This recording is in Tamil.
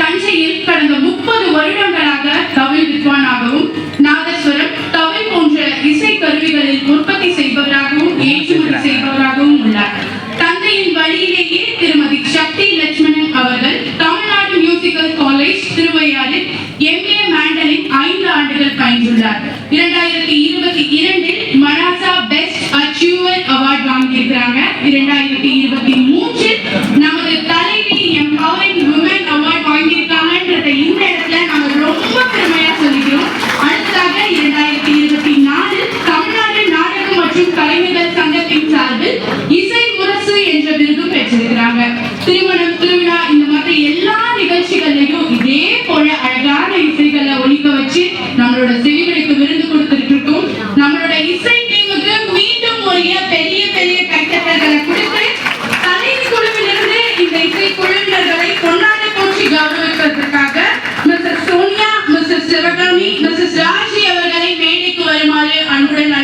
தஞ்சையில் கடந்த 30 வருடங்களாக தவில் வித்வானாகவும் நாதஸ்வரம் தவில் போன்ற இசை கருவிகளில் உற்பத்தி செய்பவராகவும் ஏற்றுமதி செய்பவராகவும் உள்ளார். தந்தையின் வழியிலேயே திருமதி சக்தி லட்சுமணன் அவர்கள் தமிழ்நாடு மியூசிக்கல் காலேஜ் திருவையாறில் MA மேண்டலின் 5 ஆண்டுகள் பயின்றுள்ளார். 2022இல் மனாசா பெஸ்ட் அச்சீவர் அவார்ட் வாங்கியிருக்கிறாங்க. 2023இல் நமது தலைவி எம்பவரிங் விமன் அவார்ட் வாங்கியிருக்காங்கன்றத இந்த இடத்துல நாம ரொம்ப பெருமையா சொல்லிக்கிறோம். அடுத்ததாக 2024இல் தமிழ்நாடு நாடகம் மற்றும் கலைஞர்கள் சங்கத்தின் சார்பில் இசை முரசு என்ற விருதும் பெற்றிருக்கிறாங்க. திருமணம், திருவிழா இந்த மாதிரி எல்லா நிகழ்ச்சிகளையும் இதே போல அழகான இசைகளை ஒலிக்க வச்சு நம்மளோட செவிகளுக்கு விருது கொடுத்துட்டு இருக்கோம். நம்மளோட இசை டீமுக்கு மீண்டும் ஒரு பெரிய பெரிய கைத்தட்டல்களை கொடுத்து தலைவி குழுவிலிருந்து இந்த இசை குழுவினர்களை கொண்டாடி போற்றி கௌரவிப்பதற்காக Mrs Sonia, Mrs Sivakami, Mrs Raji அவர்களை மேடைக்கு வருமாறு அன்புடன்